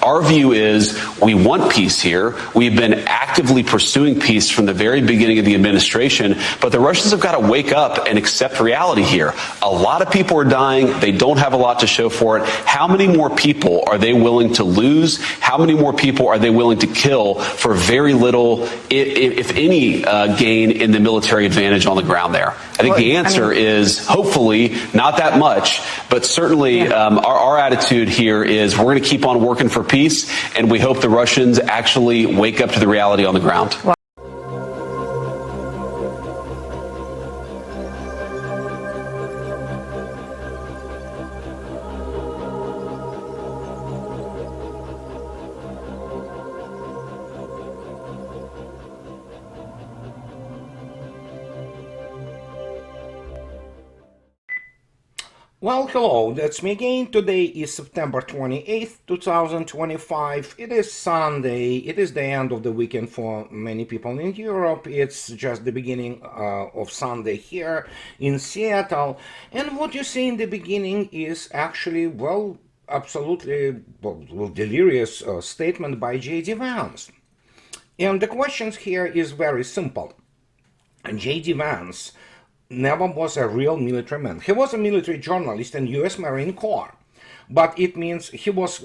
Our view is we want peace here. We've been actively pursuing peace from the very beginning of the administration, but the Russians have got to wake up and accept reality here. A lot of people are dying. They don't have a lot to show for it. How many more people are they willing to lose? How many more people are they willing to kill for very little, if any, gain in the military advantage on the ground there? I think the answer is hopefully not that much, but certainly our attitude here is we're going to keep on working for peace, and we hope the Russians actually wake up to the reality on the ground. Well, hello, that's me again. Today is September 28th, 2025. It is Sunday. It is the end of the weekend for many people in Europe. It's just the beginning of Sunday here in Seattle. And what you see in the beginning is actually, well, absolutely delirious statement by J.D.Vance. And the question here is very simple. J.D.Vance never was a real military man. He was a military journalist in U.S. Marine Corps, but it means he was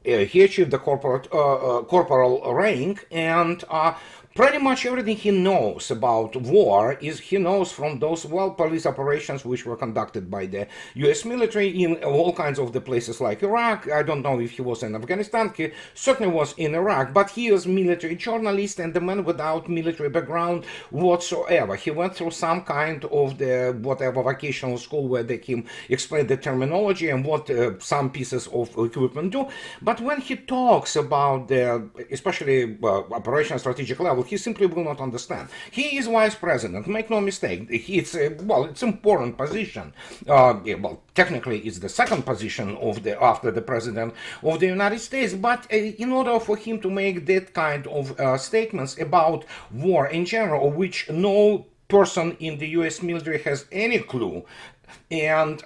he achieved the corporal rank, and pretty much everything he knows about war is he knows from those police operations which were conducted by the U.S. military in all kinds of the places like Iraq. I don't know if he was in Afghanistan. He certainly was in Iraq, but he is military journalist and a man without military background whatsoever. He went through some kind of the whatever vocational school where they can explain the terminology and what some pieces of equipment do. But when he talks about the especially operation strategic level, he simply will not understand. He is vice president, make no mistake. It's it's important position. Technically it's the second position of after the president of the United States, but in order for him to make that kind of statements about war in general, which no person in the US military has any clue, and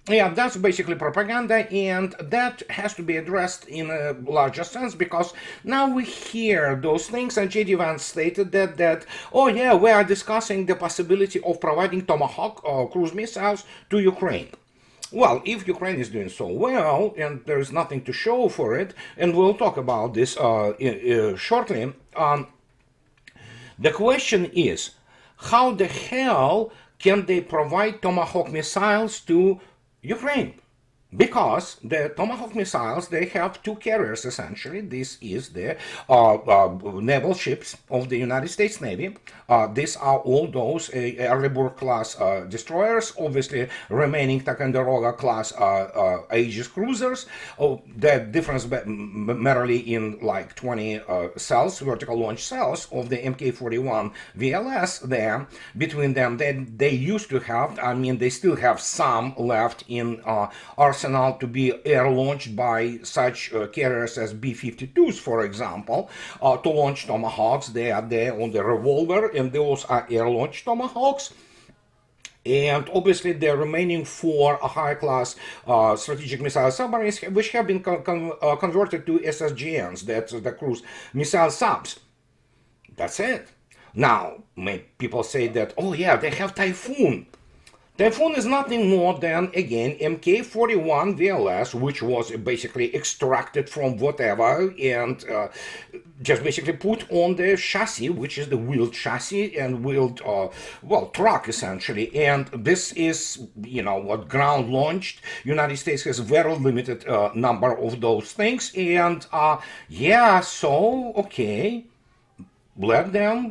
yeah, that's basically propaganda, and that has to be addressed in a larger sense, because now we hear those things, and J.D.Vance stated that, oh yeah, we are discussing the possibility of providing Tomahawk cruise missiles to Ukraine. Well, if Ukraine is doing so well, and there is nothing to show for it, and we'll talk about this shortly, the question is, how the hell can they provide Tomahawk missiles to Ukraine? Because the Tomahawk missiles, they have two carriers essentially. This is the naval ships of the United States Navy. These are all those Arleigh class destroyers, obviously remaining Ticonderoga class Aegis cruisers. The difference merely in like 20 cells, vertical launch cells of the Mk-41 VLS there. Between them, they used to have, I mean, they still have some left in arsenal to be air-launched by such carriers as B-52s, for example, to launch Tomahawks. They are there on the Revolver, and those are air-launched Tomahawks. And obviously the remaining four high-class strategic missile submarines, which have been converted to SSGNs, that's the cruise missile subs. That's it. Now, people say that, oh yeah, they have Typhoon. Typhoon is nothing more than, again, Mk-41 VLS, which was basically extracted from whatever and just basically put on the chassis, which is the wheeled chassis and wheeled, truck, essentially. And this is, you know, what ground launched. United States has very limited number of those things. And, yeah, so, okay. Let them,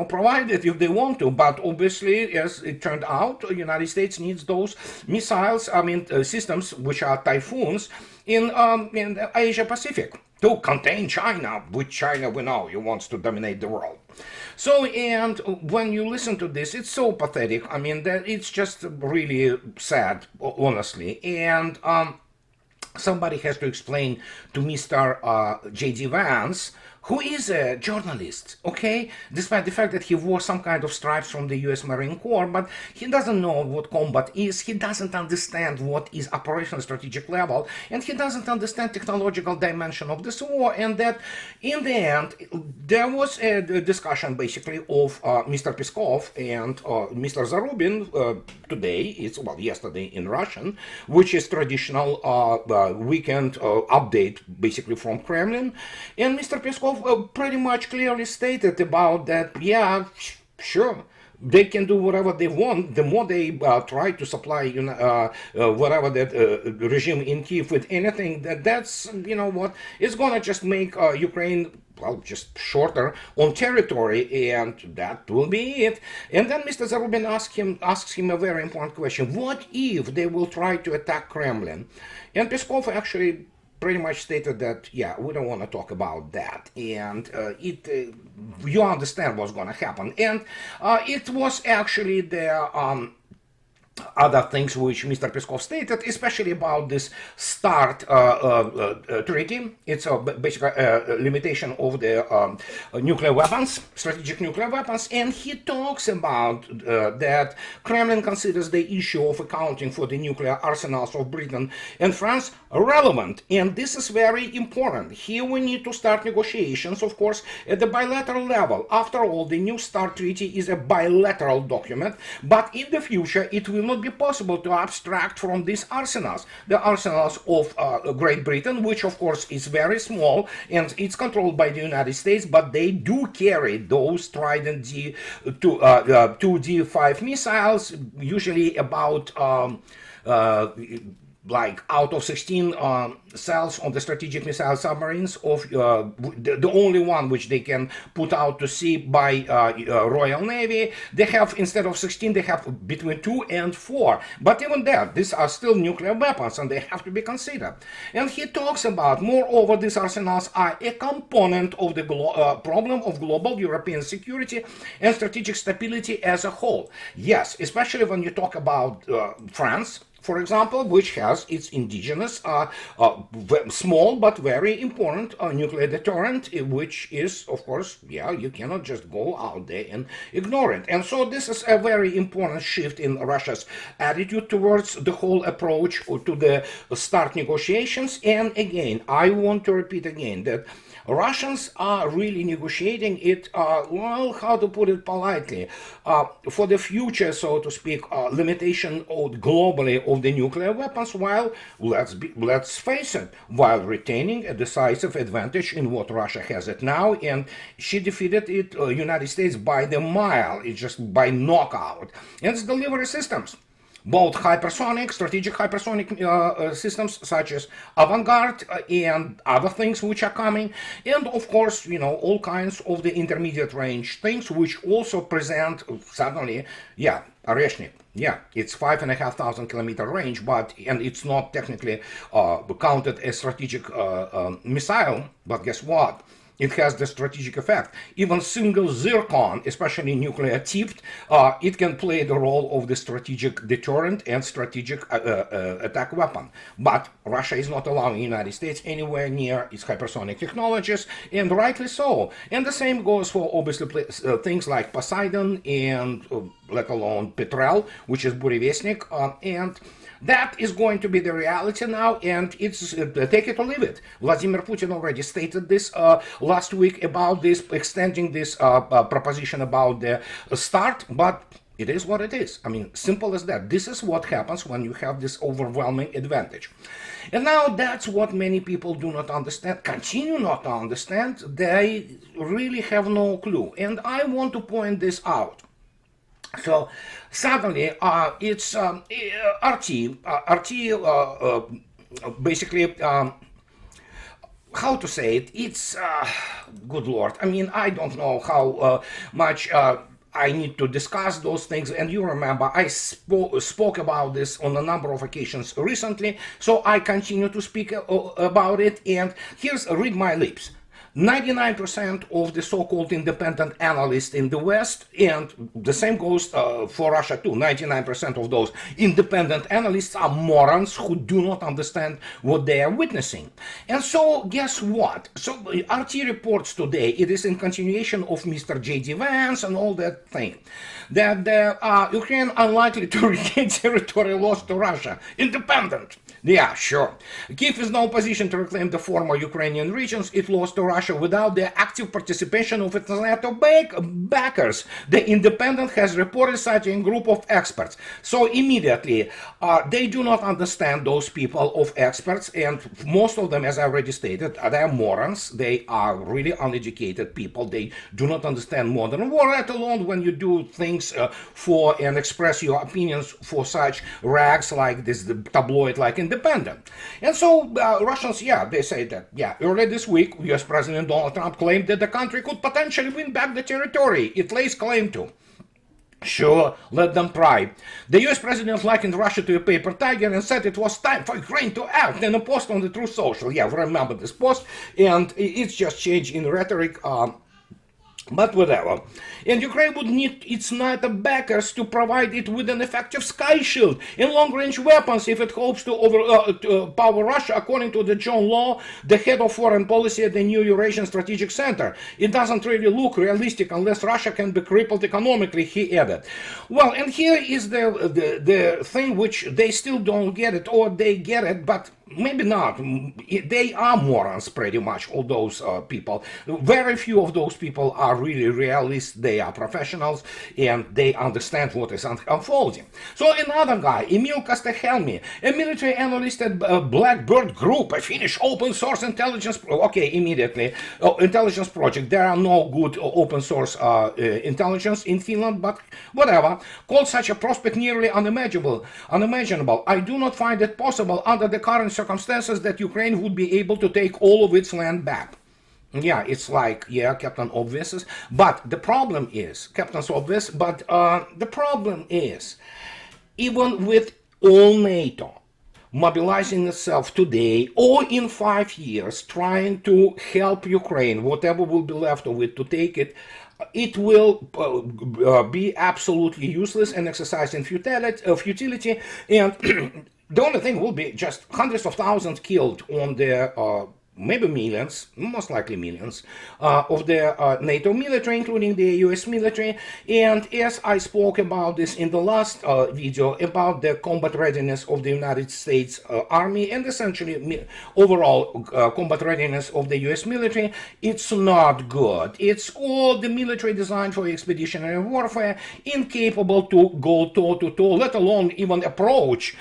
provide it if they want to. But obviously, as it turned out, the United States needs those missiles, systems, which are Typhoons, in Asia Pacific to contain China, which China, we know, he wants to dominate the world. So, and when you listen to this, it's so pathetic. I mean, that it's just really sad, honestly. And somebody has to explain to Mr. J.D.Vance who is a journalist, okay? Despite the fact that he wore some kind of stripes from the US Marine Corps, but he doesn't know what combat is, he doesn't understand what is operational strategic level, and he doesn't understand technological dimension of this war, and that in the end, there was a discussion basically of Mr. Peskov and Mr. Zarubin today, yesterday in Russian, which is traditional weekend update basically from Kremlin, and Mr. Peskov pretty much clearly stated about that, yeah, sure, they can do whatever they want. The more they try to supply, whatever that regime in Kiev with anything, that's, what, it's gonna just make Ukraine, just shorter on territory, and that will be it. And then Mr. Zarubin asks him a very important question: what if they will try to attack Kremlin? And Peskov actually pretty much stated that, yeah, we don't want to talk about that, and you understand what's going to happen. And it was actually the other things which Mr. Peskov stated, especially about this START treaty. It's basically a limitation of the nuclear weapons, strategic nuclear weapons, and he talks about that Kremlin considers the issue of accounting for the nuclear arsenals of Britain and France relevant, and this is very important. Here we need to start negotiations, of course, at the bilateral level. After all, the new START treaty is a bilateral document, but in the future it will not be possible to abstract from these arsenals. The arsenals of Great Britain, which of course is very small and it's controlled by the United States, but they do carry those Trident D2D5 missiles, usually about like out of 16 cells on the strategic missile submarines, of the only one which they can put out to sea by Royal Navy, they have, instead of 16, they have between 2 and 4. But even there, these are still nuclear weapons and they have to be considered. And he talks about, moreover, these arsenals are a component of the problem of global European security and strategic stability as a whole. Yes, especially when you talk about France, for example, which has its indigenous, small but very important nuclear deterrent, which is, of course, yeah, you cannot just go out there and ignore it. And so this is a very important shift in Russia's attitude towards the whole approach to the START negotiations. And again, I want to repeat again that Russians are really negotiating it, well, how to put it politely, for the future, so to speak, limitation globally of the nuclear weapons, while, let's face it, while retaining a decisive advantage in what Russia has it now, and she defeated it, United States, by the mile, it's just by knockout. And it's delivery systems. Both hypersonic, strategic hypersonic systems such as Avangard and other things which are coming, and of course, all kinds of the intermediate range things which also present suddenly, yeah, Oreshnik. Yeah, it's 5,500 kilometer range, and it's not technically counted as strategic missile, but guess what? It has the strategic effect. Even single zircon, especially nuclear tipped, it can play the role of the strategic deterrent and strategic attack weapon. But Russia is not allowing the United States anywhere near its hypersonic technologies, and rightly so. And the same goes for obviously things like Poseidon and let alone Petrel, which is Burevestnik, and that is going to be the reality now, and it's take it or leave it. Vladimir Putin already stated this last week about this, extending this proposition about the START, but it is what it is. I mean, simple as that. This is what happens when you have this overwhelming advantage. And now that's what many people do not understand, continue not to understand. They really have no clue. And I want to point this out. So suddenly, it's RT, basically, how to say it? It's good Lord. I mean, I don't know how much I need to discuss those things. And you remember, I spoke about this on a number of occasions recently. So I continue to speak about it. And here's read my lips. 99% of the so-called independent analysts in the West, and the same goes for Russia too, 99% of those independent analysts are morons who do not understand what they are witnessing. And so guess what? So RT reports today, it is in continuation of Mr. J.D.Vance and all that thing, that Ukraine unlikely to regain territory lost to Russia. Independent. Yeah, sure. Kiev is now positioned to reclaim the former Ukrainian regions it lost to Russia without the active participation of its NATO backers. The Independent has reported citing a group of experts. So immediately, they do not understand those people of experts, and most of them, as I already stated, they are morons. They are really uneducated people. They do not understand modern war, let alone when you do things for and express your opinions for such rags like this, the tabloid like Independent. And so Russians, yeah, they say that, yeah, earlier this week, US President Donald Trump claimed that the country could potentially win back the territory it lays claim to. Sure, let them try. The US president likened Russia to a paper tiger and said it was time for Ukraine to act in a post on the Truth Social. Yeah, remember this post, and it's just change in rhetoric. But whatever. And Ukraine would need its NATO backers to provide it with an effective sky shield and long-range weapons if it hopes to overpower Russia, according to the John Law, the head of foreign policy at the New Eurasian Strategic Center. It doesn't really look realistic unless Russia can be crippled economically, he added. Well, and here is the thing which they still don't get it, or they get it, but maybe not. They are morons, pretty much, all those people. Very few of those people are really realists. They are professionals, and they understand what is unfolding. So another guy, Emil Kostehelmi, a military analyst at Blackbird Group, a Finnish open source intelligence, okay, immediately, intelligence project. There are no good open source intelligence in Finland, but whatever, called such a prospect nearly unimaginable. I do not find it possible under the current circumstances that Ukraine would be able to take all of its land back. Yeah, it's like, yeah, Captain Obvious. But the problem is, Captain's Obvious, but the problem is, even with all NATO mobilizing itself today or in 5 years, trying to help Ukraine, whatever will be left of it, to take it, it will be absolutely useless and exercise in futility, and the only thing will be just hundreds of thousands killed on the maybe millions, most likely millions, of the NATO military, including the US military. And as I spoke about this in the last video about the combat readiness of the United States Army and essentially overall combat readiness of the US military, it's not good. It's all the military designed for expeditionary warfare, incapable to go toe-to-toe, let alone even approach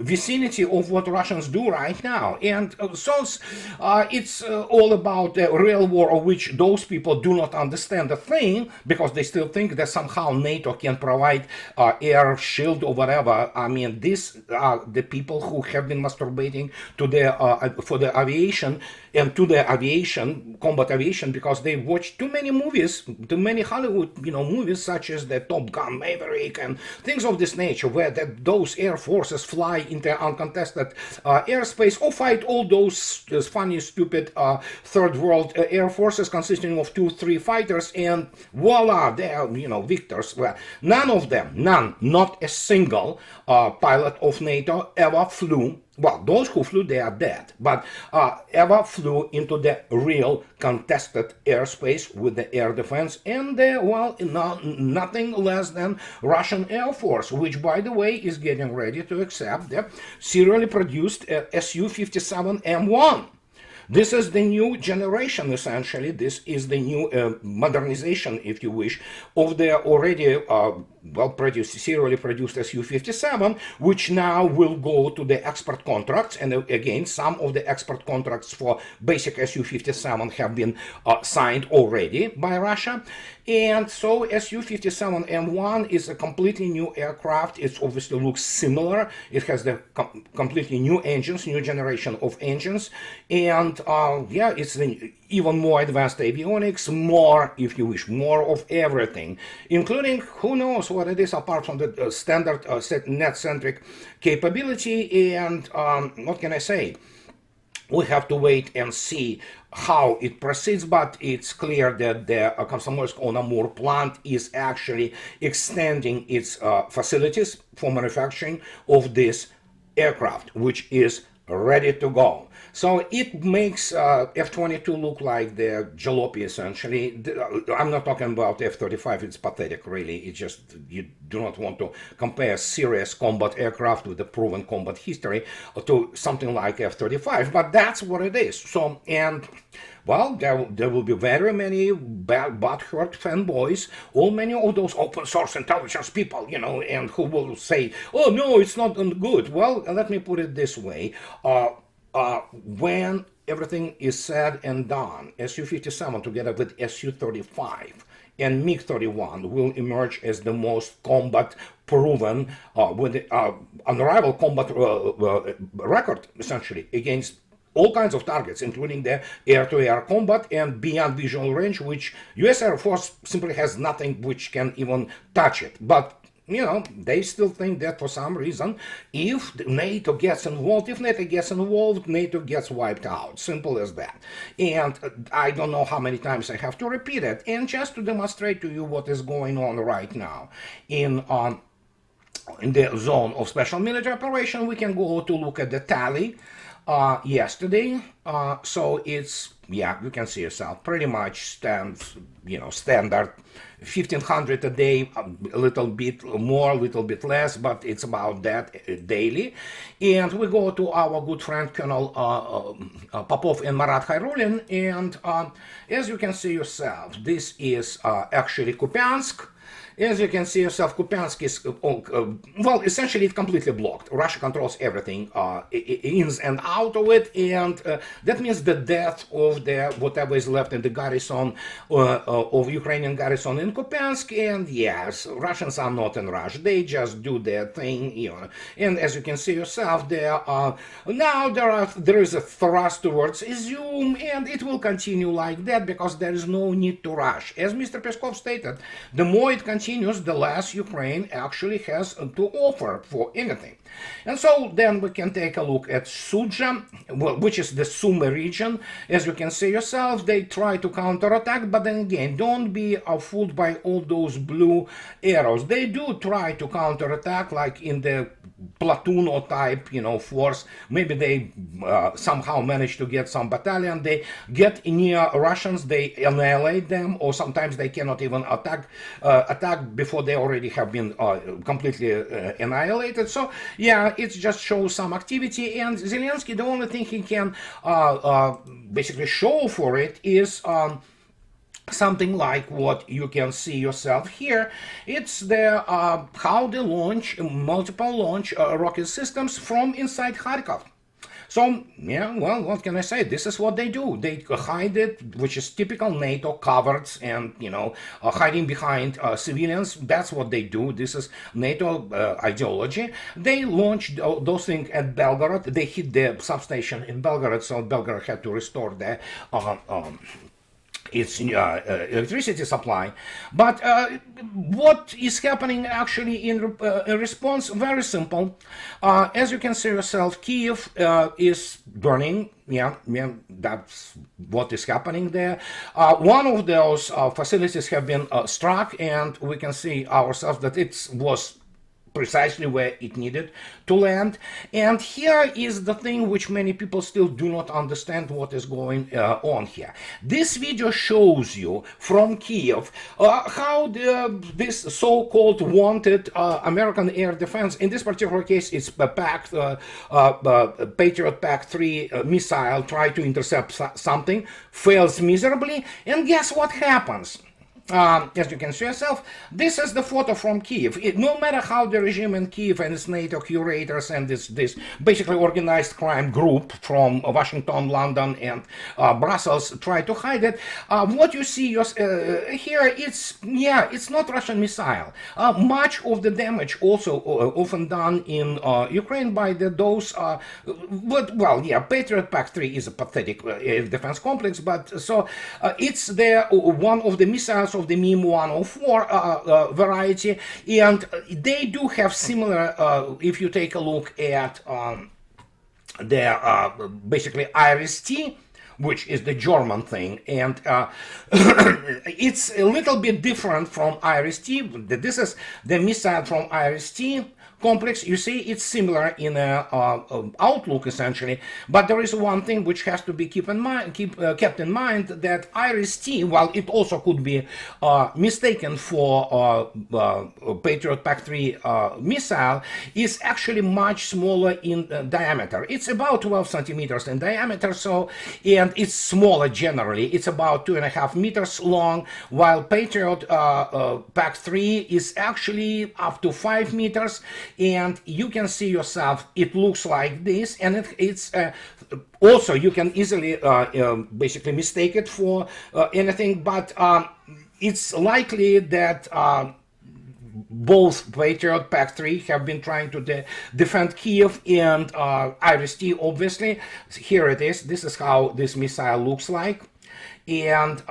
vicinity of what Russians do right now. And so it's all about the real war, of which those people do not understand a thing, because they still think that somehow NATO can provide air shield or whatever. I mean, these are the people who have been masturbating to the for the aviation and to the aviation, combat aviation, because they watch too many movies, too many Hollywood, movies such as the Top Gun Maverick and things of this nature, where those air forces fly into uncontested airspace or fight all those funny, stupid third world air forces consisting of 2-3 fighters, and voila, they are victors. Well, none of them, not a single pilot of NATO ever flew. Well, those who flew, they are dead, but ever flew into the real contested airspace with the air defense and nothing less than Russian Air Force, which, by the way, is getting ready to accept the serially produced Su-57 M1. This is the new generation, essentially. This is the new modernization, if you wish, of the already serially produced Su-57, which now will go to the export contracts. And again, some of the export contracts for basic Su-57 have been signed already by Russia. And so Su-57 M1 is a completely new aircraft. It obviously looks similar. It has the completely new engines, new generation of engines. And it's the even more advanced avionics, more, if you wish, more of everything, including who knows what it is apart from the standard net-centric capability. And what can I say? we have to wait and see how it proceeds, but it's clear that the Komsomolsk-on-Amur plant is actually extending its facilities for manufacturing of this aircraft, which is ready to go. So it makes F-22 look like the jalopy, essentially. I'm not talking about F-35, it's pathetic, really. It's just, you do not want to compare serious combat aircraft with a proven combat history to something like F-35, but that's what it is. So, and well, there will be very many butthurt fanboys, or many of those open source intelligence people, and who will say, oh no, it's not good. Well, let me put it this way. When everything is said and done, Su-57 together with Su-35 and MiG-31 will emerge as the most combat proven, with unrivaled combat record, essentially, against all kinds of targets, including the air-to-air combat and beyond visual range, which US Air Force simply has nothing which can even touch it. But they still think that for some reason, if NATO gets involved, NATO gets wiped out. Simple as that. And I don't know how many times I have to repeat it. And just to demonstrate to you what is going on right now in the zone of special military operation, we can go to look at the tally yesterday. So it's, yeah, you can see yourself, pretty much standard 1,500 a day, a little bit more, a little bit less, but it's about that daily. And we go to our good friend Colonel Popov and Marat Khairulin, and as you can see yourself, this is actually Kupiansk. As you can see yourself, Kupiansk is, well, essentially it's completely blocked. Russia controls everything, ins and out of it, and that means the death of the whatever is left in the garrison, of Ukrainian garrison in Kupiansk. And yes, Russians are not in rush. They just do their thing, And as you can see yourself, now there is a thrust towards Izium, and it will continue like that because there is no need to rush. As Mr. Peskov stated, the more it continues, the less Ukraine actually has to offer for anything. And so then we can take a look at Sudzha, which is the Sumy region. As you can see yourself, they try to counterattack, but then again, don't be fooled by all those blue arrows. They do try to counterattack, like in the platoon or type, force. Maybe they somehow manage to get some battalion. They get near Russians, they annihilate them, or sometimes they cannot even attack before they already have been completely annihilated. So yeah, it just shows some activity, and Zelensky, the only thing he can basically show for it is something like what you can see yourself here. It's the how they launch multiple launch rocket systems from inside Kharkov. So, yeah, well, what can I say? This is what they do. They hide it, which is typical NATO coverts and, hiding behind civilians. That's what they do. This is NATO ideology. They launched those things at Belgorod. They hit the substation in Belgorod, so Belgorod had to restore the its electricity supply. But what is happening actually in response? Very simple. As you can see yourself, Kiev is burning. Yeah, that's what is happening there. One of those facilities have been struck, and we can see ourselves that it was precisely where it needed to land. And here is the thing which many people still do not understand what is going on here. This video shows you from Kiev how this so-called wanted American air defense, in this particular case it's Patriot PAC-3 missile, try to intercept something, fails miserably, and guess what happens? As you can see yourself, this is the photo from Kiev. No matter how the regime in Kiev and its NATO curators and this basically organized crime group from Washington, London, and Brussels try to hide it, what you see here, it's not Russian missile. Much of the damage also often done in Ukraine by those, Patriot PAC-3 is a pathetic defense complex, but so it's one of the missiles of the MIM-104 variety, and they do have similar, if you take a look at basically Iris-T, which is the German thing, and it's a little bit different from Iris-T. This is the missile from Iris-T complex. You see, it's similar in outlook essentially, but there is one thing which has to be kept in mind, that Iris-T, while it also could be mistaken for Patriot PAC-3 missile, is actually much smaller in diameter. It's about 12 centimeters in diameter, so, and it's smaller generally. It's about 2.5 meters long, while Patriot PAC-3 is actually up to 5 meters. And you can see yourself, it looks like this, and it's also you can easily basically mistake it for anything, but it's likely that both Patriot PAC-3 have been trying to defend Kiev, and Iris-T, obviously. Here it is. This is how this missile looks like. And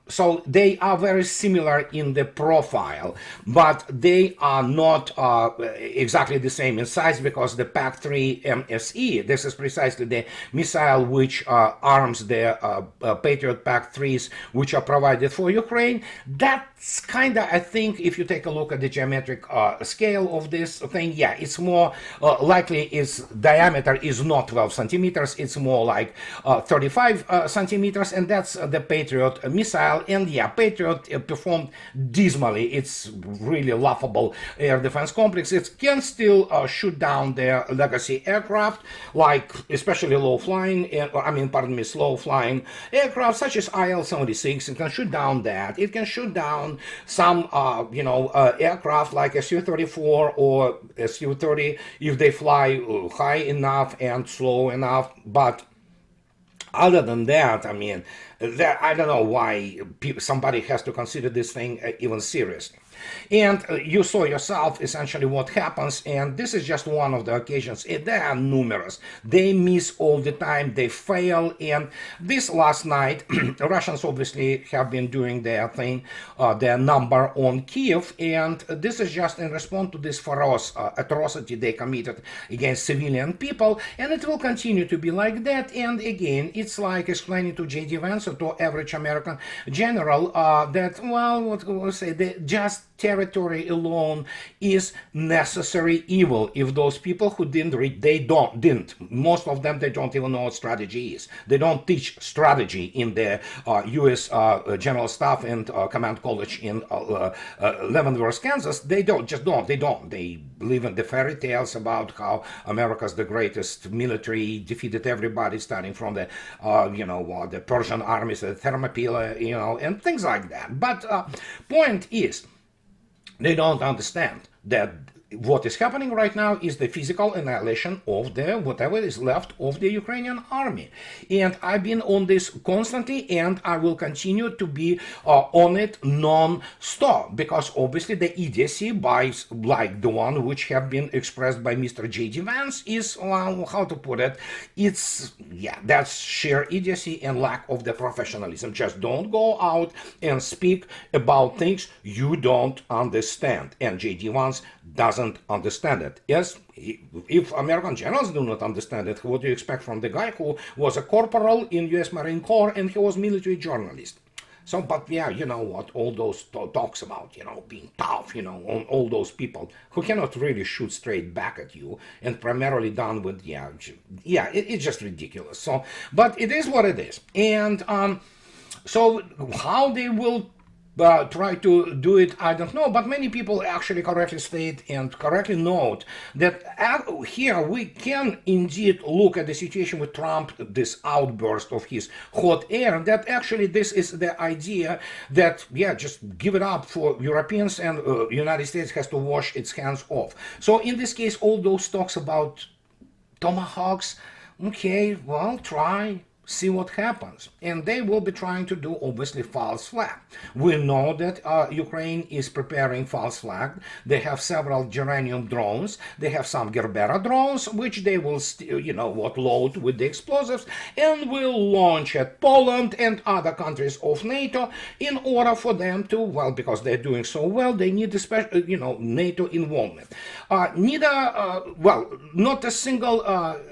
so they are very similar in the profile, but they are not exactly the same in size, because the PAC-3 MSE, this is precisely the missile which arms the Patriot PAC-3s which are provided for Ukraine. That's kind of, I think, if you take a look at the geometric scale of this thing, yeah, it's more likely its diameter is not 12 centimeters, it's more like 35 centimeters, and that's the Patriot missile. And yeah, Patriot performed dismally. It's really laughable air defense complex. It can still shoot down their legacy aircraft, like especially low-flying, slow-flying aircraft such as IL-76. It can shoot down that. It can shoot down some, aircraft like Su-34 or Su-30 if they fly high enough and slow enough. But other than that, I mean, I don't know why somebody has to consider this thing even seriously. And you saw yourself essentially what happens, and this is just one of the occasions. There are numerous. They miss all the time, they fail, and this last night, Russians obviously have been doing their thing, their number on Kiev, and this is just in response to this ferocious atrocity they committed against civilian people, and it will continue to be like that. And again, it's like explaining to J.D.Vance or to average American general that, well, what will say, they just territory alone is necessary evil. If those people who didn't read, most of them, they don't even know what strategy is. They don't teach strategy in the U.S. General Staff and Command College in Leavenworth, Kansas. They don't. They live in the fairy tales about how America's the greatest military, defeated everybody, starting from the the Persian armies, the Thermopylae, and things like that. But point is, they don't understand that what is happening right now is the physical annihilation of the whatever is left of the Ukrainian army. And I've been on this constantly, and I will continue to be on it non-stop, because obviously the idiocy by, like the one which have been expressed by Mr. J.D.Vance is, well, how to put it, it's, yeah, that's sheer idiocy and lack of the professionalism. Just don't go out and speak about things you don't understand. And J.D.Vance doesn't understand it. Yes, if American generals do not understand it, what do you expect from the guy who was a corporal in U.S. Marine Corps and he was military journalist? So, but yeah, you know what, all those talks about, being tough, all those people who cannot really shoot straight back at you, and primarily done with, it's just ridiculous. So, but it is what it is. And so how they will try to do it, I don't know, but many people actually correctly state and correctly note that here we can indeed look at the situation with Trump, this outburst of his hot air, that actually this is the idea that, just give it up for Europeans, and United States has to wash its hands off. So in this case, all those talks about Tomahawks, okay, well, try. see what happens. And they will be trying to do, obviously, false flag. We know that Ukraine is preparing false flag. They have several geranium drones. They have some Gerbera drones, which they will, load with the explosives and will launch at Poland and other countries of NATO in order for them to, well, because they're doing so well, they need a special, NATO involvement. Not a single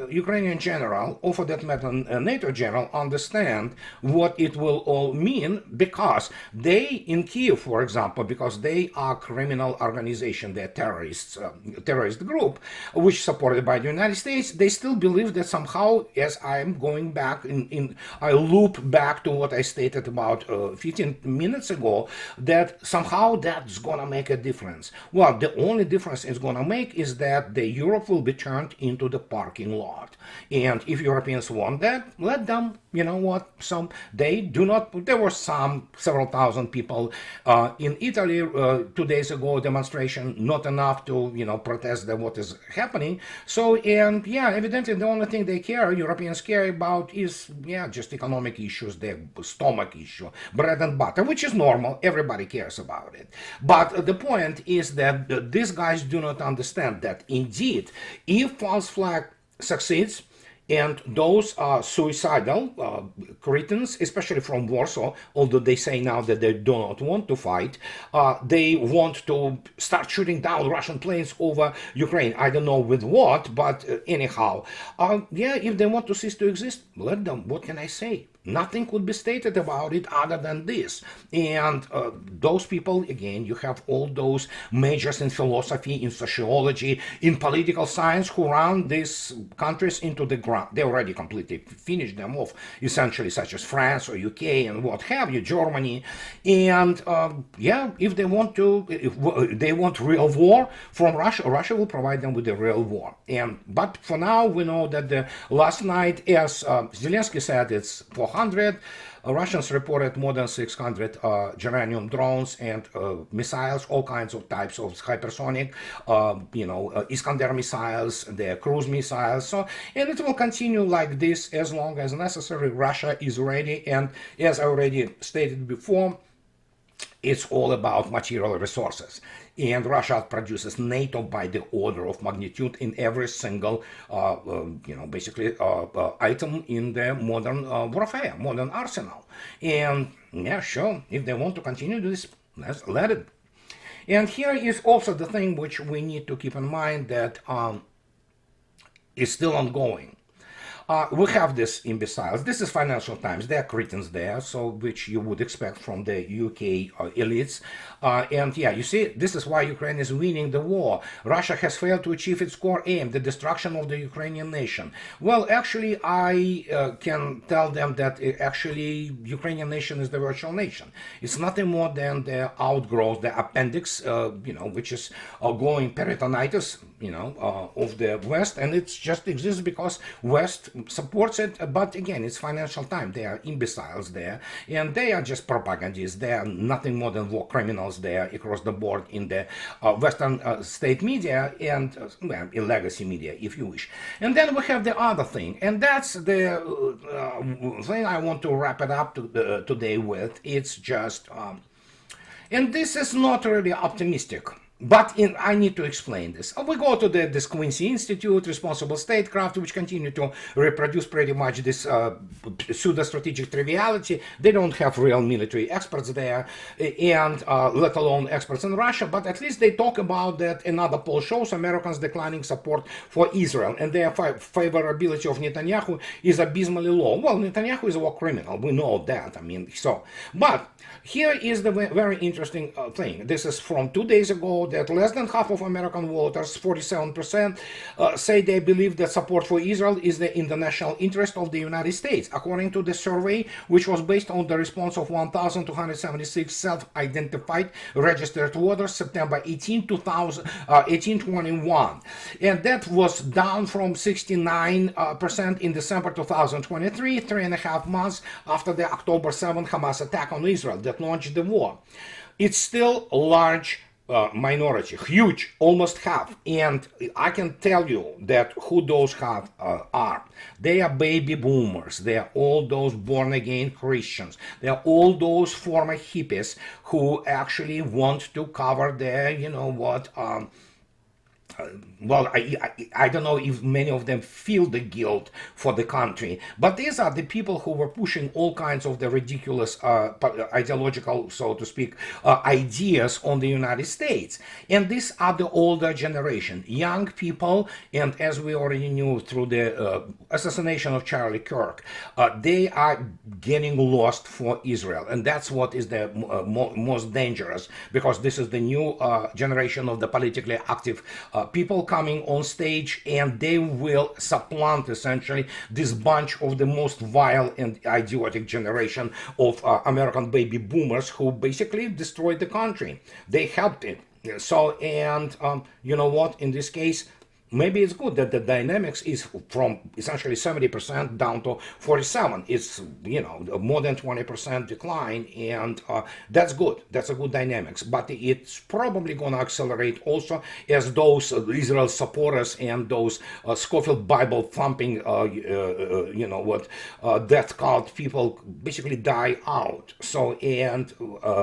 Ukrainian general, or for that matter, a NATO general, understand what it will all mean, because they, in Kiev, for example, because they are criminal organization, they're terrorist group, which supported by the United States, they still believe that somehow, as I'm going back I loop back to what I stated about 15 minutes ago, that somehow that's gonna make a difference. Well, the only difference it's gonna make is that the Europe will be turned into the parking lot. And if Europeans want that, let them. You know what? They do not. There were several thousand people in Italy 2 days ago, demonstration, not enough to protest what is happening. So, and yeah, evidently the only thing Europeans care about is just economic issues, their stomach issue, bread and butter, which is normal. Everybody cares about it. But the point is that these guys do not understand that indeed, if false flag succeeds, and those are suicidal cretins, especially from Warsaw, although they say now that they do not want to fight, they want to start shooting down Russian planes over Ukraine. I don't know with what, but anyhow. If they want to cease to exist, let them. What can I say? Nothing could be stated about it other than this. And those people, again, you have all those majors in philosophy, in sociology, in political science who run these countries into the ground. They already completely finished them off, essentially, such as France or UK and what have you, Germany. And if they want if they want real war from Russia, Russia will provide them with a real war. But for now, we know that last night, as Zelensky said, it's 400. Russians reported more than 600 geranium drones and missiles, all kinds of types of hypersonic, Iskander missiles, the cruise missiles. And it will continue like this as long as necessary. Russia is ready, and as I already stated before, it's all about material resources. And Russia produces NATO by the order of magnitude in every single, item in the modern warfare, modern arsenal. And sure, if they want to continue this, let it. And here is also the thing which we need to keep in mind, that is still ongoing. We have this imbeciles. This is Financial Times. There are cretins there, so which you would expect from the UK elites. You see, this is why Ukraine is winning the war. Russia has failed to achieve its core aim, the destruction of the Ukrainian nation. Well, actually, I can tell them that Ukrainian nation is the virtual nation. It's nothing more than the outgrowth, the appendix, which is growing peritonitis, of the West, and it just exists because West supports it. But again, it's Financial Times. They are imbeciles there, and they are just propagandists. They are nothing more than war criminals there across the board in the Western state media and in legacy media, if you wish. And then we have the other thing, and that's the thing I want to wrap it up today with. It's just, and this is not really optimistic. But I need to explain this. We go to this Quincy Institute, Responsible Statecraft, which continue to reproduce pretty much this pseudo-strategic triviality. They don't have real military experts there, and let alone experts in Russia, but at least they talk about that. Another poll shows Americans declining support for Israel, and their favorability of Netanyahu is abysmally low. Well, Netanyahu is a war criminal. We know that. But here is the very interesting thing. This is from 2 days ago, that less than half of American voters, 47%, say they believe that support for Israel is in the national interest of the United States, according to the survey, which was based on the response of 1,276 self-identified registered voters, September 18, 1821. And that was down from 69% in December 2023, 3.5 months after the October 7 Hamas attack on Israel that launched the war. It's still a large minority, huge, almost half. And I can tell you that who those half are. They are baby boomers. They are all those born again Christians. They are all those former hippies who actually want to cover their, you know what, well, I don't know if many of them feel the guilt for the country, but these are the people who were pushing all kinds of the ridiculous ideological, so to speak, ideas on the United States. And these are the older generation, young people, and as we already knew through the assassination of Charlie Kirk, they are getting lost for Israel. And that's what is the most dangerous, because this is the new generation of the politically active people coming on stage, and they will supplant essentially this bunch of the most vile and idiotic generation of American baby boomers who basically destroyed the country. They helped it. So, and you know what, in this case, maybe it's good that the dynamics is from essentially 70% down to 47. It's, you know, more than 20% decline, and that's good. That's a good dynamics. But it's probably going to accelerate also as those Israel supporters and those Scofield Bible thumping, you know what, death cult people basically die out. So, and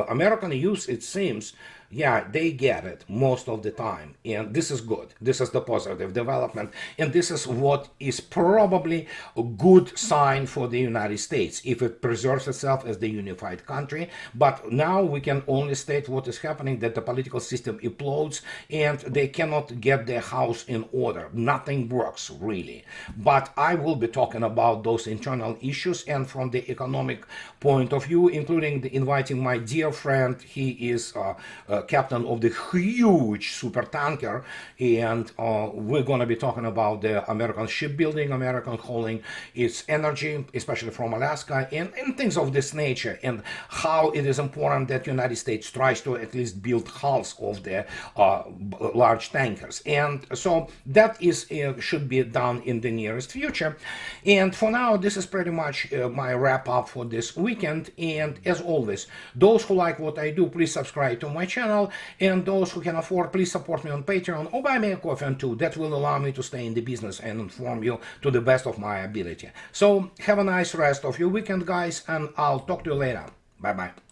American youth, it seems, yeah, they get it most of the time, and this is good. This is the positive development, and this is what is probably a good sign for the United States if it preserves itself as the unified country. But now we can only state what is happening, that the political system implodes and they cannot get their house in order. Nothing works really. But I will be talking about those internal issues, and from the economic point of view, including inviting my dear friend. He is captain of the huge super tanker, and we're going to be talking about the American shipbuilding, American hauling its energy, especially from Alaska, and things of this nature, and how it is important that United States tries to at least build hulls of the large tankers. And so that is should be done in the nearest future. And for now, this is pretty much my wrap up for this weekend. And as always, those who like what I do, please subscribe to my channel. And those who can afford, please support me on Patreon or buy me a coffee and two. That will allow me to stay in the business and inform you to the best of my ability. So have a nice rest of your weekend, guys, and I'll talk to you later. Bye bye.